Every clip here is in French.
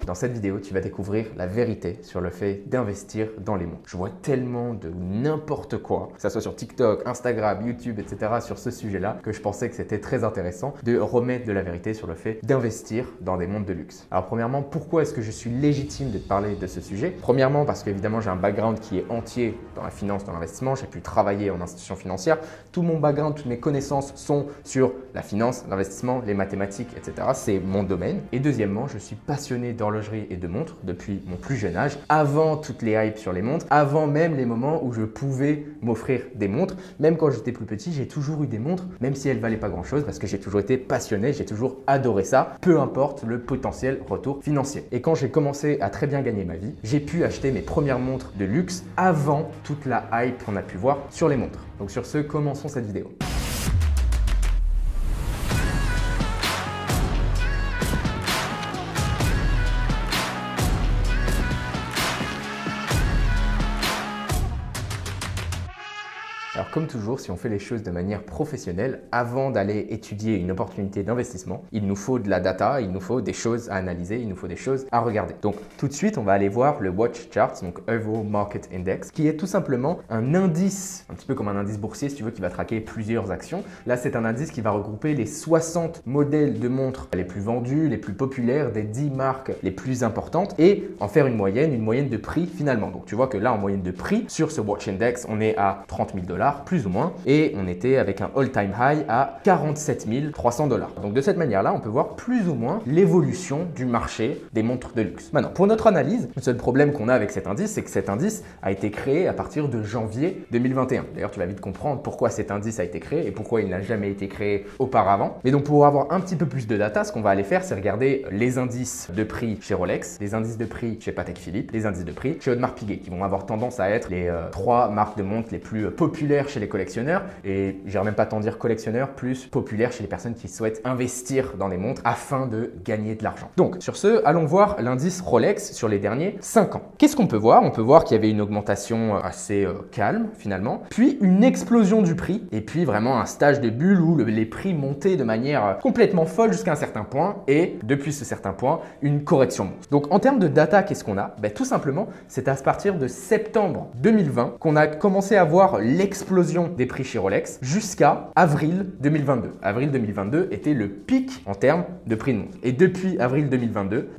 Dans cette vidéo, tu vas découvrir la vérité sur le fait d'investir dans les montres. Je vois tellement de n'importe quoi, que ce soit sur TikTok, Instagram, YouTube, etc. sur ce sujet-là, que je pensais que c'était très intéressant de remettre de la vérité sur le fait d'investir dans des montres de luxe. Alors premièrement, pourquoi est-ce que je suis légitime de te parler de ce sujet? Premièrement, parce qu'évidemment, j'ai un background qui est entier dans la finance, dans l'investissement. J'ai pu travailler en institution financière. Tout mon background, toutes mes connaissances sont sur la finance, l'investissement, les mathématiques, etc. C'est mon domaine. Et deuxièmement, je suis passionné d'horlogerie et de montres depuis mon plus jeune âge, avant toutes les hypes sur les montres, avant même les moments où je pouvais m'offrir des montres. Même quand j'étais plus petit, j'ai toujours eu des montres, même si elles valaient pas grand-chose, parce que j'ai toujours été passionné, j'ai toujours adoré ça, peu importe le potentiel retour financier. Et quand j'ai commencé à très bien gagner ma vie, j'ai pu acheter mes premières montres de luxe avant toute la hype qu'on a pu voir sur les montres. Donc sur ce, commençons cette vidéo. Alors comme toujours, si on fait les choses de manière professionnelle, avant d'aller étudier une opportunité d'investissement, il nous faut de la data, il nous faut des choses à analyser, il nous faut des choses à regarder. Donc tout de suite, on va aller voir le Watch Chart, donc Overall Market Index, qui est tout simplement un indice, un petit peu comme un indice boursier si tu veux, qui va traquer plusieurs actions. Là, c'est un indice qui va regrouper les 60 modèles de montres les plus vendus, les plus populaires, des 10 marques les plus importantes et en faire une moyenne de prix finalement. Donc tu vois que là, en moyenne de prix, sur ce Watch Index, on est à 30 000 $. Plus ou moins, et on était avec un all-time high à 47 300 $. Donc de cette manière-là, on peut voir plus ou moins l'évolution du marché des montres de luxe. Maintenant, pour notre analyse, le seul problème qu'on a avec cet indice, c'est que cet indice a été créé à partir de janvier 2021. D'ailleurs, tu vas vite comprendre pourquoi cet indice a été créé et pourquoi il n'a jamais été créé auparavant. Mais donc pour avoir un petit peu plus de data, ce qu'on va aller faire, c'est regarder les indices de prix chez Rolex, les indices de prix chez Patek Philippe, les indices de prix chez Audemars Piguet, qui vont avoir tendance à être les 3 marques de montres les plus populaires chez les collectionneurs, et j'irais même pas tant dire collectionneurs, plus populaires chez les personnes qui souhaitent investir dans des montres afin de gagner de l'argent. Donc sur ce, allons voir l'indice Rolex sur les derniers 5 ans. Qu'est-ce qu'on peut voir? On peut voir qu'il y avait une augmentation assez calme finalement, puis une explosion du prix, et puis vraiment un stage de bulle où les prix montaient de manière complètement folle jusqu'à un certain point, et depuis ce certain point, une correction monstre. Donc en termes de data, qu'est-ce qu'on a? Tout simplement, c'est à partir de septembre 2020 qu'on a commencé à voir l'explosion des prix chez Rolex jusqu'à avril 2022. Avril 2022 était le pic en termes de prix de montre. Et depuis avril 2022,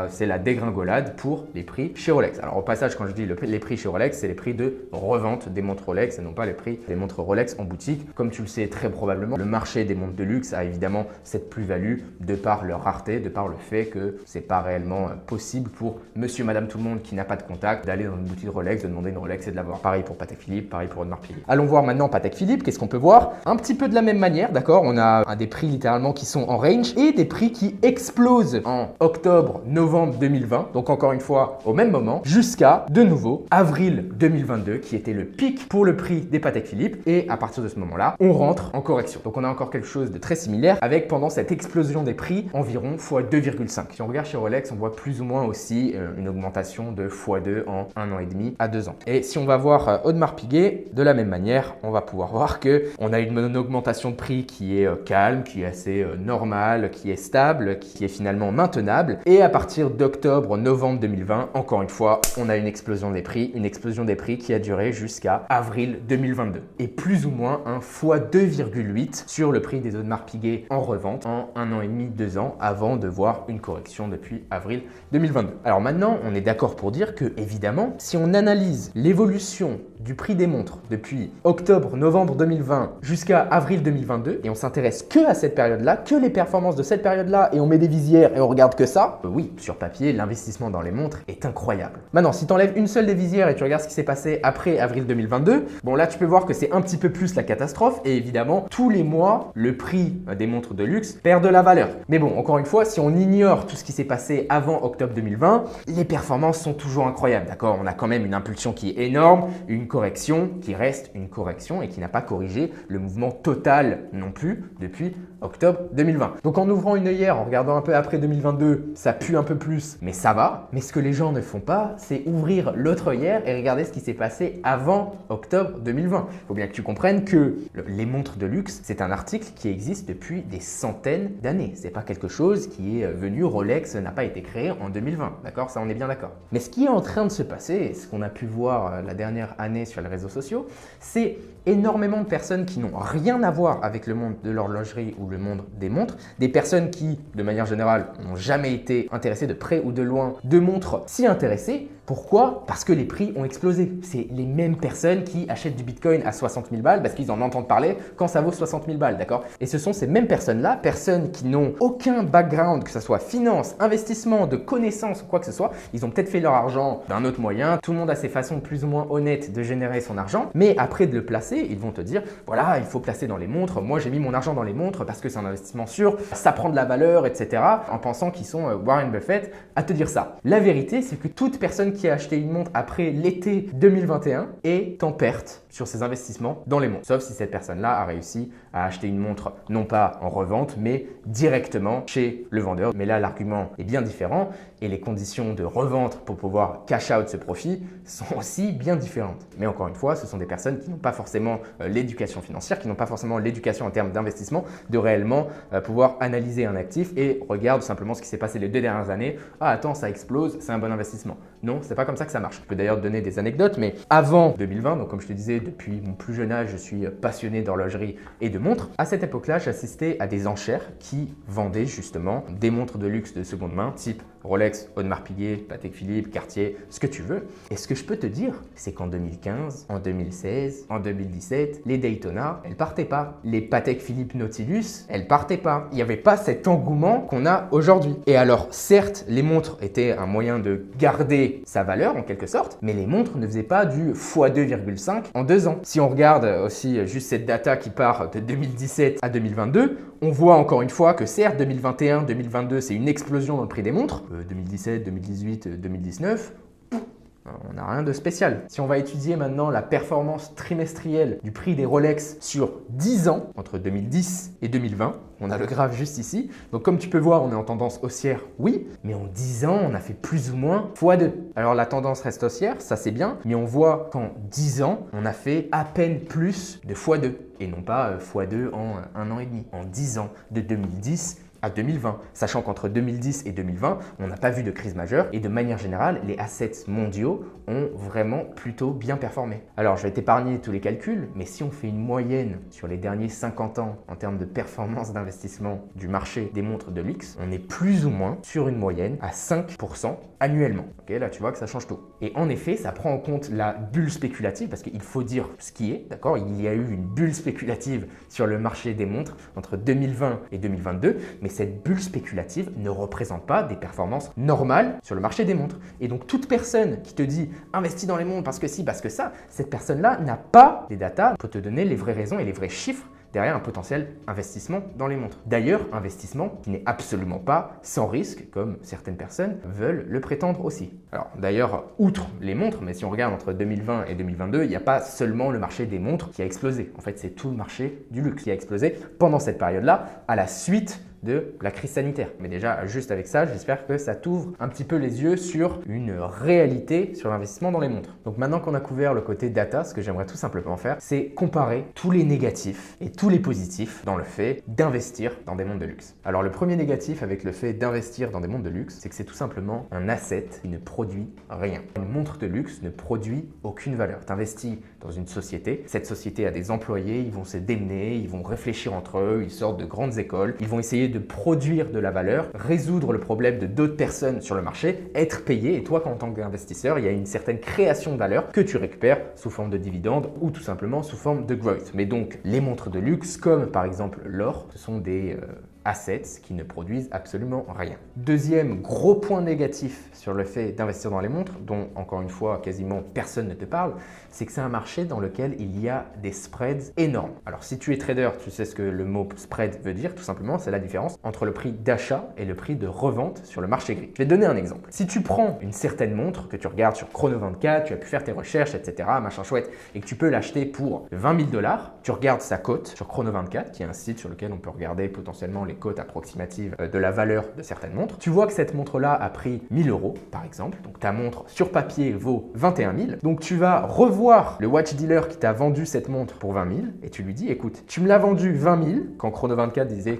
c'est la dégringolade pour les prix chez Rolex. Alors au passage, quand je dis les prix chez Rolex, c'est les prix de revente des montres Rolex et non pas les prix des montres Rolex en boutique. Comme tu le sais très probablement, le marché des montres de luxe a évidemment cette plus-value de par leur rareté, de par le fait que c'est pas réellement possible pour monsieur, madame, tout le monde qui n'a pas de contact d'aller dans une boutique de Rolex, de demander une Rolex et de l'avoir. Pareil pour Patek Philippe, pareil pour Audemars Piguet. Allons voir maintenant Patek Philippe, qu'est-ce qu'on peut voir? Un petit peu de la même manière, d'accord? On a des prix littéralement qui sont en range et des prix qui explosent en octobre, novembre 2020. Donc encore une fois, au même moment, jusqu'à de nouveau avril 2022 qui était le pic pour le prix des Patek Philippe. Et à partir de ce moment-là, on rentre en correction. Donc on a encore quelque chose de très similaire avec pendant cette explosion des prix environ x2,5. Si on regarde chez Rolex, on voit plus ou moins aussi une augmentation de x2 en 1 an et demi à 2 ans. Et si on va voir Audemars Piguet, de la même manière, on va pouvoir voir qu'on a une augmentation de prix qui est calme, qui est assez normale, qui est stable, qui est finalement maintenable. Et à partir d'octobre, novembre 2020, encore une fois, on a une explosion des prix qui a duré jusqu'à avril 2022. Et plus ou moins un x2,8 sur le prix des Audemars Piguet en revente en 1 an et demi, 2 ans, avant de voir une correction depuis avril 2022. Alors maintenant, on est d'accord pour dire que, évidemment, si on analyse l'évolution du prix des montres depuis octobre, novembre 2020 jusqu'à avril 2022 et on s'intéresse que à cette période-là, que les performances de cette période-là et on met des visières et on regarde que ça, oui, sur papier, l'investissement dans les montres est incroyable. Maintenant, si tu enlèves une seule des visières et tu regardes ce qui s'est passé après avril 2022, bon là, tu peux voir que c'est un petit peu plus la catastrophe et évidemment, tous les mois, le prix des montres de luxe perd de la valeur. Mais bon, encore une fois, si on ignore tout ce qui s'est passé avant octobre 2020, les performances sont toujours incroyables, d'accord? On a quand même une impulsion qui est énorme, une correction qui reste une correction et qui n'a pas corrigé le mouvement total non plus depuis octobre 2020. Donc en ouvrant une œillère, en regardant un peu après 2022, ça pue un peu plus, mais ça va. Mais ce que les gens ne font pas, c'est ouvrir l'autre œillère et regarder ce qui s'est passé avant octobre 2020. Il faut bien que tu comprennes que les montres de luxe, c'est un article qui existe depuis des centaines d'années. C'est pas quelque chose qui est venu, Rolex n'a pas été créé en 2020, d'accord? Ça, on est bien d'accord. Mais ce qui est en train de se passer, ce qu'on a pu voir la dernière année sur les réseaux sociaux, c'est énormément de personnes qui n'ont rien à voir avec le monde de l'horlogerie ou le monde des montres, des personnes qui, de manière générale, n'ont jamais été intéressées de près ou de loin de montres s'y intéresser. Pourquoi? Parce que les prix ont explosé. C'est les mêmes personnes qui achètent du Bitcoin à 60 000 balles parce qu'ils en entendent parler quand ça vaut 60 000 balles, d'accord? Et ce sont ces mêmes personnes-là, personnes qui n'ont aucun background, que ce soit finance, investissement, de connaissances ou quoi que ce soit. Ils ont peut-être fait leur argent d'un autre moyen. Tout le monde a ses façons plus ou moins honnêtes de générer son argent. Mais après de le placer, ils vont te dire, voilà, il faut placer dans les montres. Moi, j'ai mis mon argent dans les montres parce que c'est un investissement sûr, ça prend de la valeur, etc. En pensant qu'ils sont Warren Buffett à te dire ça. La vérité, c'est que toute personne qui a acheté une montre après l'été 2021 est en perte sur ses investissements dans les montres. Sauf si cette personne-là a réussi à acheter une montre, non pas en revente, mais directement chez le vendeur. Mais là, l'argument est bien différent et les conditions de revente pour pouvoir cash out ce profit sont aussi bien différentes. Mais encore une fois, ce sont des personnes qui n'ont pas forcément l'éducation financière, qui n'ont pas forcément l'éducation en termes d'investissement, de réellement pouvoir analyser un actif et regarde simplement ce qui s'est passé les 2 dernières années. Ah attends, ça explose, c'est un bon investissement. Non, c'est pas comme ça que ça marche. Je peux d'ailleurs te donner des anecdotes, mais avant 2020, donc comme je te disais, depuis mon plus jeune âge, je suis passionné d'horlogerie et de montres. À cette époque-là, j'assistais à des enchères qui vendaient justement des montres de luxe de seconde main, type Rolex, Audemars Piguet, Patek Philippe, Cartier, ce que tu veux. Et ce que je peux te dire, c'est qu'en 2015, en 2016, en 2017, les Daytona, elles partaient pas. Les Patek Philippe Nautilus, elles partaient pas. Il n'y avait pas cet engouement qu'on a aujourd'hui. Et alors, certes, les montres étaient un moyen de garder sa valeur en quelque sorte, mais les montres ne faisaient pas du x2,5 en 2 ans. Si on regarde aussi juste cette data qui part de 2017 à 2022, on voit encore une fois que certes, 2021, 2022, c'est une explosion dans le prix des montres. 2017, 2018, 2019, on n'a rien de spécial. Si on va étudier maintenant la performance trimestrielle du prix des Rolex sur 10 ans, entre 2010 et 2020, on a le graphe juste ici. Donc comme tu peux voir, on est en tendance haussière, oui, mais en 10 ans, on a fait plus ou moins x2. Alors la tendance reste haussière, ça c'est bien, mais on voit qu'en 10 ans, on a fait à peine plus de x2 et non pas x2 en 1 an et demi. En 10 ans, de 2010 à 2020, sachant qu'entre 2010 et 2020, on n'a pas vu de crise majeure et de manière générale, les assets mondiaux ont vraiment plutôt bien performé. Alors, je vais t'épargner tous les calculs, mais si on fait une moyenne sur les derniers 50 ans en termes de performance d'investissement du marché des montres de luxe, on est plus ou moins sur une moyenne à 5% annuellement. Ok, là, tu vois que ça change tout. Et en effet, ça prend en compte la bulle spéculative parce qu'il faut dire ce qui est, d'accord? Il y a eu une bulle spéculative sur le marché des montres entre 2020 et 2022, mais cette bulle spéculative ne représente pas des performances normales sur le marché des montres. Et donc, toute personne qui te dit « investis dans les montres parce que si, parce que ça », cette personne-là n'a pas les datas pour te donner les vraies raisons et les vrais chiffres derrière un potentiel investissement dans les montres. D'ailleurs, investissement qui n'est absolument pas sans risque, comme certaines personnes veulent le prétendre aussi. Alors d'ailleurs, outre les montres, mais si on regarde entre 2020 et 2022, il n'y a pas seulement le marché des montres qui a explosé. En fait, c'est tout le marché du luxe qui a explosé pendant cette période-là, à la suite de la crise sanitaire. Mais déjà, juste avec ça, j'espère que ça t'ouvre un petit peu les yeux sur une réalité sur l'investissement dans les montres. Donc maintenant qu'on a couvert le côté data, ce que j'aimerais tout simplement faire, c'est comparer tous les négatifs et tous les positifs dans le fait d'investir dans des montres de luxe. Alors le premier négatif avec le fait d'investir dans des montres de luxe, c'est que c'est tout simplement un asset qui ne produit rien. Une montre de luxe ne produit aucune valeur. Tu investis dans une société, cette société a des employés, ils vont se démener, ils vont réfléchir entre eux, ils sortent de grandes écoles, ils vont essayer de produire de la valeur, résoudre le problème de d'autres personnes sur le marché, être payé. Et toi, en tant qu'investisseur, il y a une certaine création de valeur que tu récupères sous forme de dividendes ou tout simplement sous forme de growth. Mais donc, les montres de luxe, comme par exemple l'or, ce sont des assets qui ne produisent absolument rien. Deuxième gros point négatif sur le fait d'investir dans les montres, dont encore une fois quasiment personne ne te parle, c'est que c'est un marché dans lequel il y a des spreads énormes. Alors si tu es trader, tu sais ce que le mot spread veut dire, tout simplement, c'est la différence entre le prix d'achat et le prix de revente sur le marché gris. Je vais te donner un exemple. Si tu prends une certaine montre que tu regardes sur Chrono24, tu as pu faire tes recherches, etc., machin chouette, et que tu peux l'acheter pour 20 000 $, tu regardes sa cote sur Chrono24, qui est un site sur lequel on peut regarder potentiellement les cotes approximatives de la valeur de certaines montres. Tu vois que cette montre-là a pris 1 000 €, par exemple. Donc ta montre sur papier vaut 21 000. Donc tu vas revoir le watch dealer qui t'a vendu cette montre pour 20 000 et tu lui dis, écoute, tu me l'as vendue 20 000 quand Chrono24 disait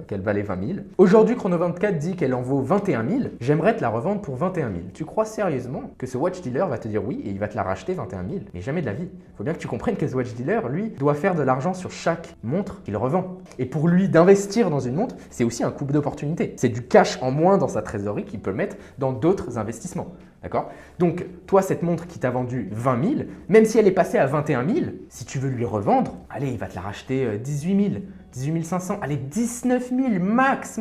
qu'elle valait 20 000. Aujourd'hui, Chrono24 dit qu'elle en vaut 21 000. J'aimerais te la revendre pour 21 000. Tu crois sérieusement que ce watch dealer va te dire oui et il va te la racheter 21 000? Mais jamais de la vie. Il faut bien que tu comprennes que ce watch dealer, lui, doit faire de l'argent sur chaque montre qu'il revend. Et pour lui, d'investir dans une montre, c'est aussi un coup d'opportunité. C'est du cash en moins dans sa trésorerie qu'il peut mettre dans d'autres investissements. D'accord? Donc, toi, cette montre qui t'a vendu 20 000, même si elle est passée à 21 000, si tu veux lui revendre, allez, il va te la racheter 18 000, 18 500, allez, 19 000 max.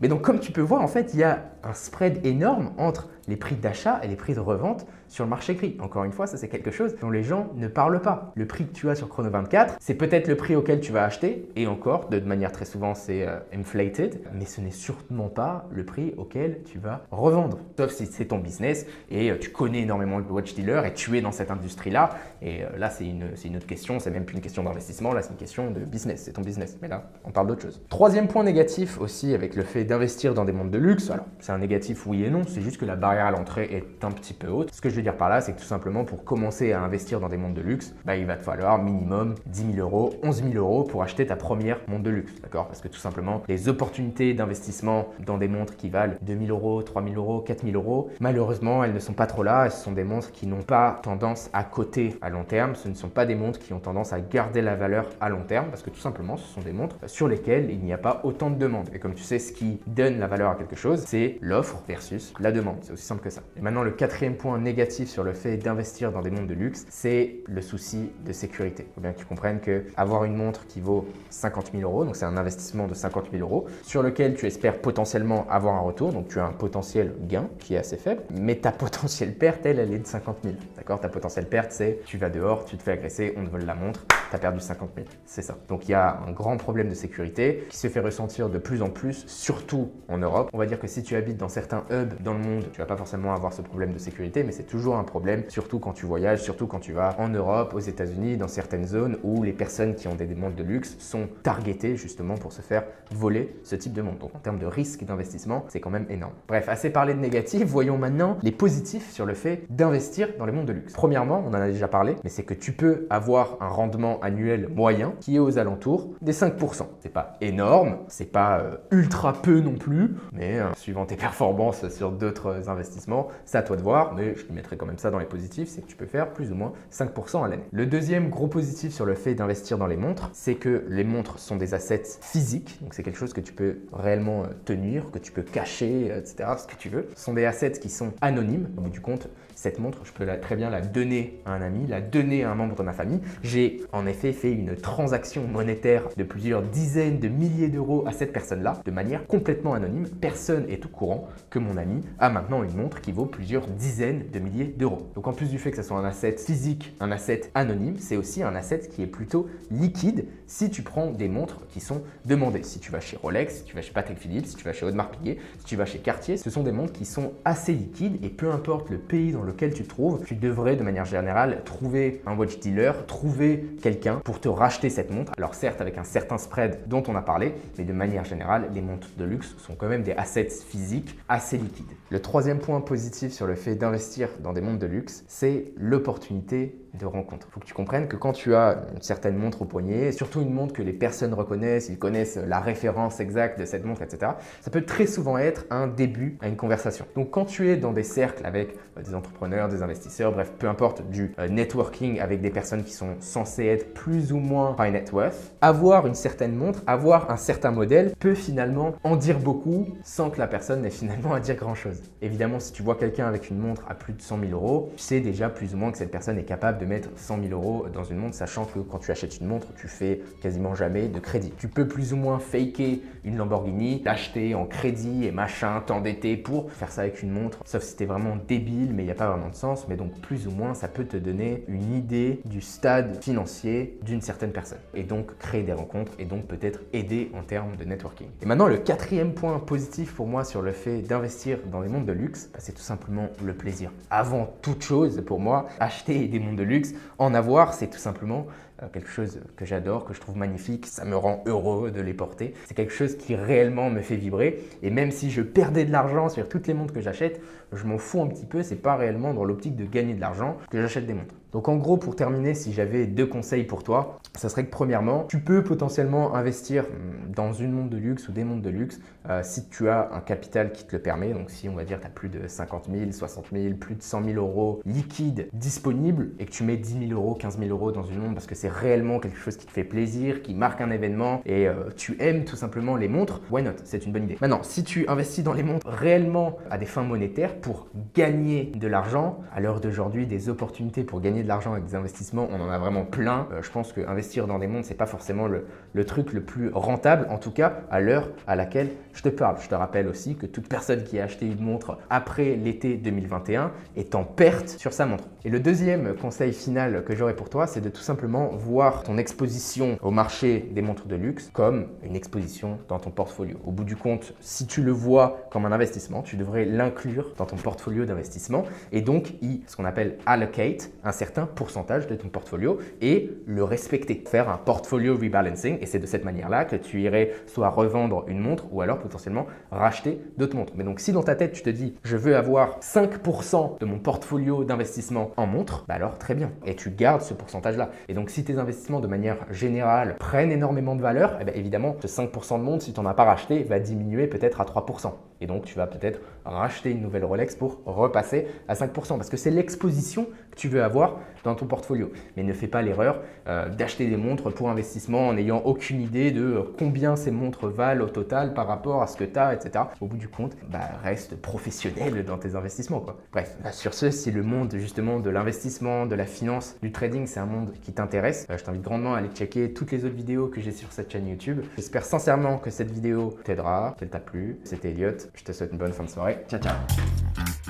Mais donc, comme tu peux voir, en fait, il y a un spread énorme entre les prix d'achat et les prix de revente sur le marché gris. Encore une fois, ça c'est quelque chose dont les gens ne parlent pas. Le prix que tu as sur Chrono24, c'est peut-être le prix auquel tu vas acheter, et encore, de manière très souvent, c'est inflated, mais ce n'est sûrement pas le prix auquel tu vas revendre. Sauf si c'est ton business et tu connais énormément le watch dealer et tu es dans cette industrie-là. Et là, c'est une autre question, c'est même plus une question d'investissement, là c'est une question de business, c'est ton business. Mais là, on parle d'autre chose. Troisième point négatif aussi avec le fait d'investir dans des montres de luxe, alors c'est un négatif oui et non, c'est juste que la barrière à l'entrée est un petit peu haute. Ce que je veux dire par là, c'est que tout simplement pour commencer à investir dans des montres de luxe, il va te falloir minimum 10 000 €, 11 000 € pour acheter ta première montre de luxe, d'accord? Parce que tout simplement, les opportunités d'investissement dans des montres qui valent 2 000 €, 3 000 €, 4 000 €, malheureusement, elles ne sont pas trop là. Ce sont des montres qui n'ont pas tendance à coter à long terme. Ce ne sont pas des montres qui ont tendance à garder la valeur à long terme parce que tout simplement, ce sont des montres sur lesquelles il n'y a pas autant de demande. Et comme tu sais, ce qui donne la valeur à quelque chose, c'est l'offre versus la demande. C'est aussi simple que ça. Et maintenant, le quatrième point négatif sur le fait d'investir dans des montres de luxe, c'est le souci de sécurité. Il faut bien que tu comprennes que avoir une montre qui vaut 50 000 €, donc c'est un investissement de 50 000 €, sur lequel tu espères potentiellement avoir un retour, donc tu as un potentiel gain qui est assez faible, mais ta potentielle perte, elle est de 50 000. D'accord? Ta potentielle perte, c'est tu vas dehors, tu te fais agresser, on te vole la montre, tu as perdu 50 000. C'est ça. Donc il y a un grand problème de sécurité qui se fait ressentir de plus en plus, surtout en Europe. On va dire que si tu habites dans certains hubs dans le monde, tu vas pas forcément avoir ce problème de sécurité, mais c'est toujours un problème, surtout quand tu voyages, surtout quand tu vas en Europe, aux États-Unis, dans certaines zones où les personnes qui ont des montres de luxe sont targetées justement pour se faire voler ce type de montre. Donc en termes de risque d'investissement, c'est quand même énorme. Bref, assez parlé de négatifs, voyons maintenant les positifs sur le fait d'investir dans les montres de luxe. Premièrement, on en a déjà parlé, mais c'est que tu peux avoir un rendement annuel moyen qui est aux alentours des 5%. C'est pas énorme, c'est pas ultra peu non plus, mais suivant tes performances sur d'autres investissements, c'est à toi de voir, mais je te mettrai quand même ça dans les positifs, c'est que tu peux faire plus ou moins 5% à l'année. Le deuxième gros positif sur le fait d'investir dans les montres, c'est que les montres sont des assets physiques, donc c'est quelque chose que tu peux réellement tenir, que tu peux cacher, etc., ce que tu veux. Ce sont des assets qui sont anonymes. Au bout du compte, cette montre, je peux très bien la donner à un ami, la donner à un membre de ma famille. J'ai en effet fait une transaction monétaire de plusieurs dizaines de milliers d'euros à cette personne-là, de manière complètement anonyme. Personne est au courant que mon ami a maintenant une montre qui vaut plusieurs dizaines de milliers d'euros. Donc en plus du fait que ce soit un asset physique, un asset anonyme, c'est aussi un asset qui est plutôt liquide si tu prends des montres qui sont demandées. Si tu vas chez Rolex, si tu vas chez Patek Philippe, si tu vas chez Audemars Piguet, si tu vas chez Cartier, ce sont des montres qui sont assez liquides et peu importe le pays dans lequel tu te trouves, tu devrais de manière générale trouver un watch dealer, trouver quelqu'un pour te racheter cette montre. Alors certes avec un certain spread dont on a parlé, mais de manière générale, les montres de luxe sont quand même des assets physiques assez liquides. Le troisième point positif sur le fait d'investir dans des montres de luxe, c'est l'opportunité de rencontre. Il faut que tu comprennes que quand tu as une certaine montre au poignet, surtout une montre que les personnes reconnaissent, ils connaissent la référence exacte de cette montre, etc., ça peut très souvent être un début à une conversation. Donc quand tu es dans des cercles avec des entrepreneurs, des investisseurs, bref, peu importe, du networking avec des personnes qui sont censées être être plus ou moins high net worth, avoir une certaine montre, avoir un certain modèle peut finalement en dire beaucoup sans que la personne n'ait finalement à dire grand-chose. Évidemment, si tu vois quelqu'un avec une montre à plus de 100 000 euros, tu sais déjà plus ou moins que cette personne est capable de mettre 100 000 euros dans une montre, sachant que quand tu achètes une montre, tu fais quasiment jamais de crédit. Tu peux plus ou moins faker une Lamborghini, l'acheter en crédit et machin, t'endetter pour faire ça avec une montre, sauf si t'es vraiment débile, mais il n'y a pas vraiment de sens. Mais donc plus ou moins, ça peut te donner une idée du stade financier d'une certaine personne et donc créer des rencontres et donc peut-être aider en termes de networking. Et maintenant, le quatrième point positif pour moi sur le fait d'investir dans les montres de luxe, c'est tout simplement le plaisir. Avant toute chose, pour moi, acheter des montres de luxe, en avoir, c'est tout simplement quelque chose que j'adore, que je trouve magnifique, ça me rend heureux de les porter. C'est quelque chose qui réellement me fait vibrer et même si je perdais de l'argent sur toutes les montres que j'achète, je m'en fous un petit peu, c'est pas réellement dans l'optique de gagner de l'argent que j'achète des montres. Donc en gros, pour terminer, si j'avais 2 conseils pour toi, ça serait que premièrement, tu peux potentiellement investir dans une montre de luxe ou des montres de luxe si tu as un capital qui te le permet. Donc si on va dire tu as plus de 50 000, 60 000, plus de 100 000 euros liquides disponibles et que tu mets 10 000 euros, 15 000 euros dans une montre parce que c'est réellement quelque chose qui te fait plaisir, qui marque un événement et tu aimes tout simplement les montres, why not? C'est une bonne idée. Maintenant, si tu investis dans les montres réellement à des fins monétaires pour gagner de l'argent, à l'heure d'aujourd'hui, des opportunités pour gagner de l'argent avec des investissements, on en a vraiment plein. Je pense que investir dans des montres, c'est pas forcément le truc le plus rentable, en tout cas à l'heure à laquelle je te parle. Je te rappelle aussi que toute personne qui a acheté une montre après l'été 2021 est en perte sur sa montre. Et le deuxième conseil final que j'aurais pour toi, c'est de tout simplement voir ton exposition au marché des montres de luxe comme une exposition dans ton portfolio. Au bout du compte, si tu le vois comme un investissement, tu devrais l'inclure dans ton portfolio d'investissement et donc ce qu'on appelle allocate un certain pourcentage de ton portfolio et le respecter. Faire un portfolio rebalancing et c'est de cette manière-là que tu irais soit revendre une montre ou alors potentiellement racheter d'autres montres. Mais donc si dans ta tête tu te dis je veux avoir 5% de mon portfolio d'investissement en montre, bah alors très bien et tu gardes ce pourcentage-là. Et donc si tes investissements de manière générale prennent énormément de valeur, eh bien, évidemment ce 5% de montre si tu n'en as pas racheté va diminuer peut-être à 3%. Et donc tu vas peut-être racheter une nouvelle Rolex pour repasser à 5% parce que c'est l'exposition que tu veux avoir dans ton portfolio. Mais ne fais pas l'erreur d'acheter des montres pour investissement en n'ayant aucune idée de combien ces montres valent au total par rapport à ce que tu as, etc. Au bout du compte, reste professionnel dans tes investissements, quoi. Bref, sur ce, si le monde justement de l'investissement, de la finance, du trading, c'est un monde qui t'intéresse, je t'invite grandement à aller checker toutes les autres vidéos que j'ai sur cette chaîne YouTube. J'espère sincèrement que cette vidéo t'aidera, qu'elle t'a plu. C'était Elliot, je te souhaite une bonne fin de soirée. Ciao, ciao.